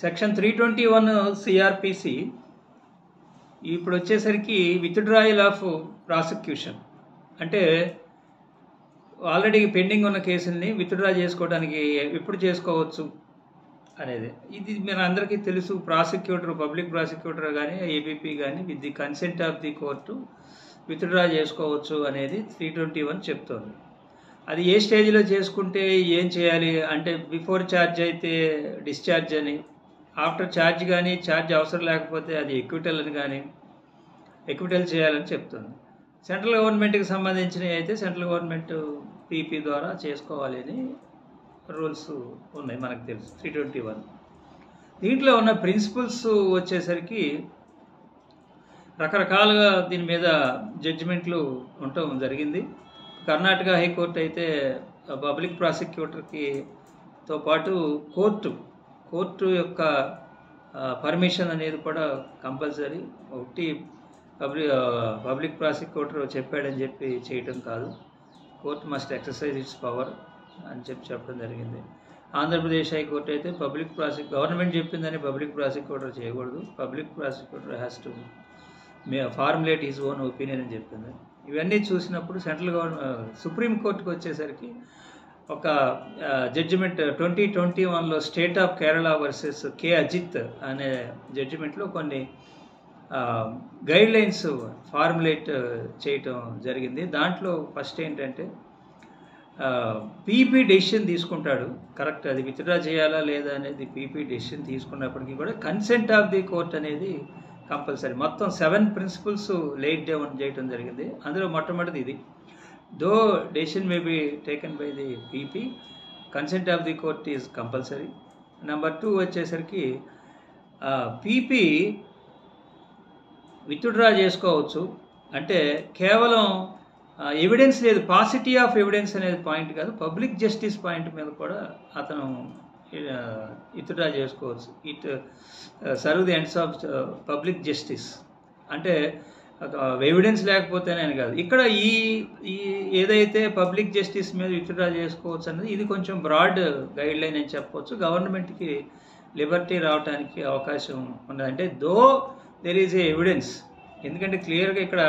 Section 321 CrPC ఇప్పుడు వచ్చేసరికి withdrawal of prosecution అంటే ఆల్రెడీ పెండింగ్ ఉన్న కేసుల్ని విత్డ్రా చేసుకోవడానికి ఎప్పుడు చేసుకోవచ్చు అనేది. ఇది మీరు అందరికీ తెలుసు. ప్రాసిక్యూటర్, పబ్లిక్ ప్రాసిక్యూటర్ కానీ ఏబీపీ కానీ with the consent of the court withdraw చేసుకోవచ్చు అనేది 321 చెప్తోంది. అది ఏ స్టేజ్లో చేసుకుంటే ఏం చేయాలి అంటే బిఫోర్ ఛార్జ్ అయితే డిశ్చార్జ్ అని, ఆఫ్టర్ ఛార్జ్ కానీ ఛార్జ్ అవసరం లేకపోతే అది ఎక్విటల్ అని కానీ ఎక్విటల్ చేయాలని చెప్తుంది. సెంట్రల్ గవర్నమెంట్కి సంబంధించినవి అయితే సెంట్రల్ గవర్నమెంట్ పీపీ ద్వారా చేసుకోవాలి అని రూల్స్ ఉన్నాయి, మనకు తెలుసు 321. దీంట్లో ఉన్న ప్రిన్సిపల్స్ వచ్చేసరికి రకరకాలుగా దీని మీద జడ్జిమెంట్లు ఉండటం జరిగింది. కర్ణాటక హైకోర్టు అయితే పబ్లిక్ ప్రాసిక్యూటర్కి తో పాటు కోర్టు యొక్క పర్మిషన్ అనేది కూడా కంపల్సరీ. ఒకటి పబ్లిక్ ప్రాసిక్యూటర్ చెప్పాడని చెప్పి చేయటం కాదు, court must exercise its power అని చెప్పడం జరిగింది. ఆంధ్రప్రదేశ్ హైకోర్టు అయితే గవర్నమెంట్ చెప్పిందని పబ్లిక్ ప్రాసిక్యూటర్ చేయకూడదు, public prosecutor has to formulate his own opinion అని చెప్పింది. ఇవన్నీ చూసినప్పుడు సుప్రీంకోర్టుకు వచ్చేసరికి ఒక జడ్జిమెంట్ 2021లో state of Kerala versus K Ajit అనే జడ్జిమెంట్లో కొన్ని గైడ్ లైన్స్ ఫార్ములేట్ చేయటం జరిగింది. దాంట్లో ఫస్ట్ ఏంటంటే పీపీ డెసిషన్ తీసుకుంటాడు, కరెక్ట్, అది విత్డ్రా చేయాలా లేదా అనేది పీపీ డెసిషన్ తీసుకున్నప్పటికీ కూడా కన్సెంట్ ఆఫ్ ది కోర్ట్ అనేది కంపల్సరీ. మొత్తం 7 ప్రిన్సిపల్స్ లేట్ డౌన్ చేయడం జరిగింది. అందులో మొట్టమొదటిది ఇది, though decision may be taken by the PP, consent of the court is compulsory. Number 2 వచ్చేసరికి పీపీ విత్డ్రా చేసుకోవచ్చు అంటే కేవలం ఎవిడెన్స్ లేదు, పాసిటీ ఆఫ్ ఎవిడెన్స్ అనేది పాయింట్ కాదు, పబ్లిక్ జస్టిస్ పాయింట్ మీద కూడా అతను విత్డ్రా చేసుకోవచ్చు. It serve the ends of public justice అంటే ఎవిడెన్స్ లేకపోతేనే కాదు. ఇక్కడ ఈ ఏదైతే పబ్లిక్ జస్టిస్ మీద విత్డ్రా చేసుకోవచ్చు అనేది ఇది కొంచెం బ్రాడ్ గైడ్ లైన్ అని చెప్పవచ్చు. గవర్నమెంట్కి లిబర్టీ రావడానికి అవకాశం ఉన్నది. అంటే though there is a evidence, ఎందుకంటే క్లియర్గా ఇక్కడ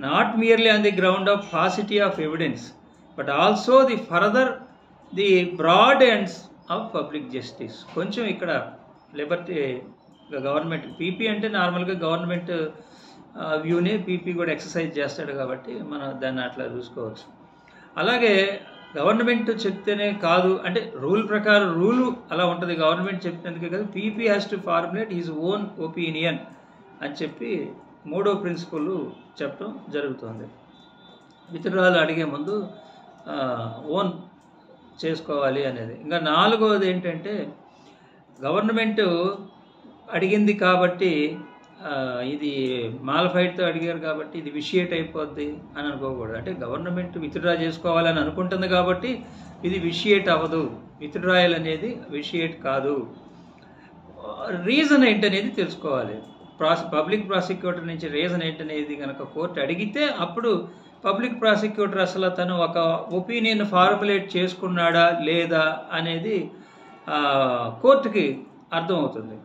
not merely on the ground of paucity of evidence but also the further the broad ends of public justice. కొంచెం ఇక్కడ లిబర్టీ గవర్నమెంట్ పీపీ అంటే నార్మల్గా గవర్నమెంట్ వ్యూనే పీపీ కూడా ఎక్సర్సైజ్ చేస్తాడు కాబట్టి మనం దాన్ని అట్లా చూసుకోవచ్చు. అలాగే గవర్నమెంట్ చెప్తేనే కాదు అంటే రూల్ ప్రకారం రూలు అలా ఉంటుంది, గవర్నమెంట్ చెప్పినందుకే కాదు, PP has to formulate his own opinion అని చెప్పి 3వ ప్రిన్సిపల్ చెప్పడం జరుగుతుంది. విత్డ్రాలు అడిగే ముందు ఓన్ చేసుకోవాలి అనేది. ఇంకా 4వది ఏంటంటే గవర్నమెంట్ అడిగింది కాబట్టి ఇది మాల్ఫైడ్తో అడిగారు కాబట్టి ఇది విషియేట్ అయిపోద్ది అని అనుకోకూడదు. అంటే గవర్నమెంట్ విత్డ్రా చేసుకోవాలని అనుకుంటుంది కాబట్టి ఇది విషియేట్ అవ్వదు, విత్డ్రాయల్ అనేది విషియేట్ కాదు. రీజన్ ఏంటనేది తెలుసుకోవాలి. పబ్లిక్ ప్రాసిక్యూటర్ నుంచి రీజన్ ఏంటనేది కనుక కోర్టు అడిగితే అప్పుడు పబ్లిక్ ప్రాసిక్యూటర్ అసలు తను ఒక ఒపీనియన్ ఫార్ములేట్ చేసుకున్నాడా లేదా అనేది కోర్టుకి అర్థమవుతుంది.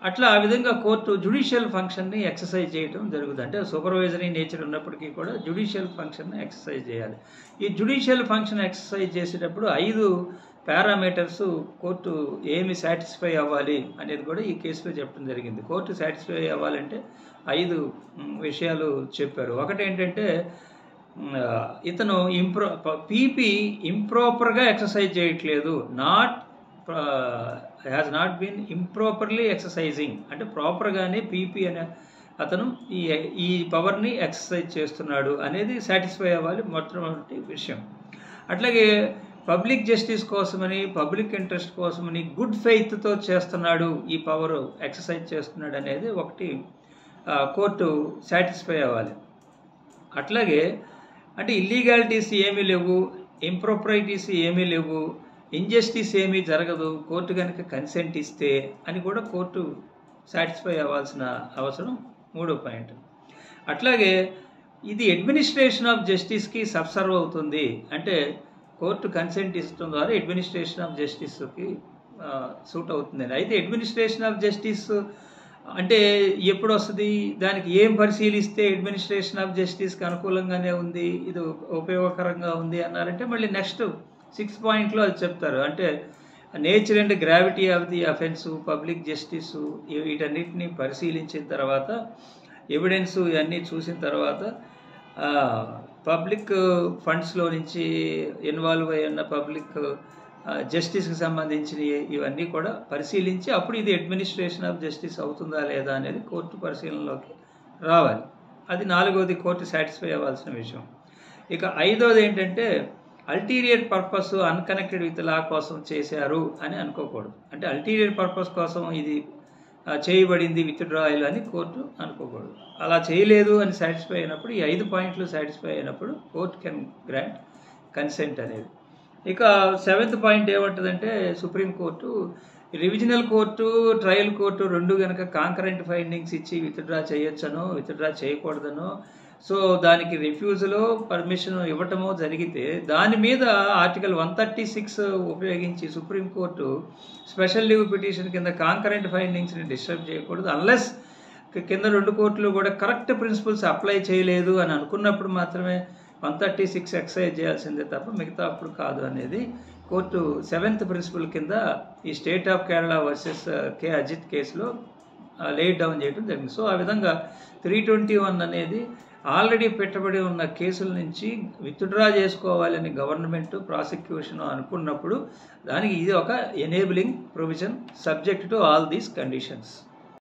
అట్లా ఆ విధంగా కోర్టు జ్యుడిషియల్ ఫంక్షన్ని ఎక్సర్సైజ్ చేయడం జరుగుతుంది. అంటే సూపర్వైజరీ నేచర్ ఉన్నప్పటికీ కూడా జ్యుడిషియల్ ఫంక్షన్ని ఎక్సర్సైజ్ చేయాలి. ఈ జ్యుడిషియల్ ఫంక్షన్ ఎక్సర్సైజ్ చేసేటప్పుడు 5 పారామీటర్స్ కోర్టు ఏమి సాటిస్ఫై అవ్వాలి అనేది కూడా ఈ కేసులో చెప్పడం జరిగింది. కోర్టు సాటిస్ఫై అవ్వాలంటే 5 విషయాలు చెప్పారు. ఒకటి ఏంటంటే ఇతను పీపీ ఇంప్రాపర్గా ఎక్సర్సైజ్ చేయట్లేదు, has not been improperly exercising అంటే ప్రాపర్గానే పీపీ అనే అతను ఈ పవర్ని ఎక్సర్సైజ్ చేస్తున్నాడు అనేది సాటిస్ఫై అవ్వాలి మొట్టమొదటి విషయం. అట్లాగే పబ్లిక్ జస్టిస్ కోసమని పబ్లిక్ ఇంట్రెస్ట్ కోసమని గుడ్ ఫెయిత్తో చేస్తున్నాడు, ఈ పవర్ ఎక్సర్సైజ్ చేస్తున్నాడు అనేది ఒకటి కోర్టు సాటిస్ఫై అవ్వాలి. అట్లాగే అంటే ఇల్లీగాలిటీస్ ఏమీ లేవు, ఇంప్రాపరిటీస్ ఏమీ లేవు, ఇంజస్టిస్ ఏమీ జరగదు కోర్టు కనుక కన్సెంట్ ఇస్తే అని కూడా కోర్టు సాటిస్ఫై అవ్వాల్సిన అవసరం 3వ పాయింట్. అట్లాగే ఇది అడ్మినిస్ట్రేషన్ ఆఫ్ జస్టిస్కి సబ్సర్వ్ అవుతుంది అంటే కోర్టు కన్సెంట్ ఇవ్వడం ద్వారా అడ్మినిస్ట్రేషన్ ఆఫ్ జస్టిస్కి సూట్ అవుతుందండి. అయితే అడ్మినిస్ట్రేషన్ ఆఫ్ జస్టిస్ అంటే ఎప్పుడు వస్తుంది, దానికి ఏం పరిశీలిస్తే అడ్మినిస్ట్రేషన్ ఆఫ్ జస్టిస్కి అనుకూలంగానే ఉంది, ఇది ఉపయోగకరంగా ఉంది అన్నారంటే మళ్ళీ నెక్స్ట్ 6th పాయింట్లో అది చెప్తారు. అంటే nature and gravity of the offence, public justice, వీటన్నిటిని పరిశీలించిన తర్వాత, ఎవిడెన్స్ ఇవన్నీ చూసిన తర్వాత, పబ్లిక్ ఫండ్స్లో నుంచి ఇన్వాల్వ్ అయి ఉన్న పబ్లిక్ జస్టిస్కి సంబంధించిన ఇవన్నీ కూడా పరిశీలించి అప్పుడు ఇది అడ్మినిస్ట్రేషన్ ఆఫ్ జస్టిస్ అవుతుందా లేదా అనేది కోర్టు పరిశీలనలోకి రావాలి. అది 4వది కోర్టు సాటిస్ఫై అవ్వాల్సిన విషయం. ఇక 5వది ఏంటంటే ulterior purpose unconnected with law కోసం చేశారు అని అనుకోకూడదు. అంటే అల్టీరియర్ పర్పస్ కోసం ఇది చేయబడింది విత్డ్రాయల్ అని కోర్టు అనుకోకూడదు. అలా చేయలేదు అని సాటిస్ఫై అయినప్పుడు, ఈ 5 పాయింట్లు సాటిస్ఫై అయినప్పుడు కోర్టు కెన్ గ్రాంట్ కన్సెంట్ అనేది. ఇక 7th పాయింట్ ఏమంటుందంటే supreme court revisional court, trial court రెండు కనుక కాంకరెంట్ ఫైండింగ్స్ ఇచ్చి విత్డ్రా చేయొచ్చనో విత్డ్రా చేయకూడదనో, సో దానికి రిఫ్యూజలో పర్మిషన్ ఇవ్వటమో జరిగితే దాని మీద ఆర్టికల్ 136 ఉపయోగించి సుప్రీంకోర్టు స్పెషల్ లీవ్ పిటిషన్ కింద కాంకరెంట్ ఫైండింగ్స్ని డిస్టర్బ్ చేయకూడదు. అన్లెస్ కింద 2 కోర్టులు కూడా కరెక్ట్ ప్రిన్సిపల్స్ అప్లై చేయలేదు అని అనుకున్నప్పుడు మాత్రమే 136 ఎక్సైజ్ చేయాల్సిందే తప్ప మిగతా అప్పుడు కాదు అనేది కోర్టు 7th ప్రిన్సిపల్ కింద ఈ state of Kerala versus K Ajit కేసులో లేట్ డౌన్ చేయడం జరిగింది. సో ఆ విధంగా 321 అనేది ఆల్రెడీ పెట్టబడి ఉన్న కేసుల నుంచి విత్డ్రా చేసుకోవాలని గవర్నమెంట్ ప్రాసిక్యూషన్ అనుకున్నప్పుడు దానికి ఇది ఒక enabling provision subject to all these conditions.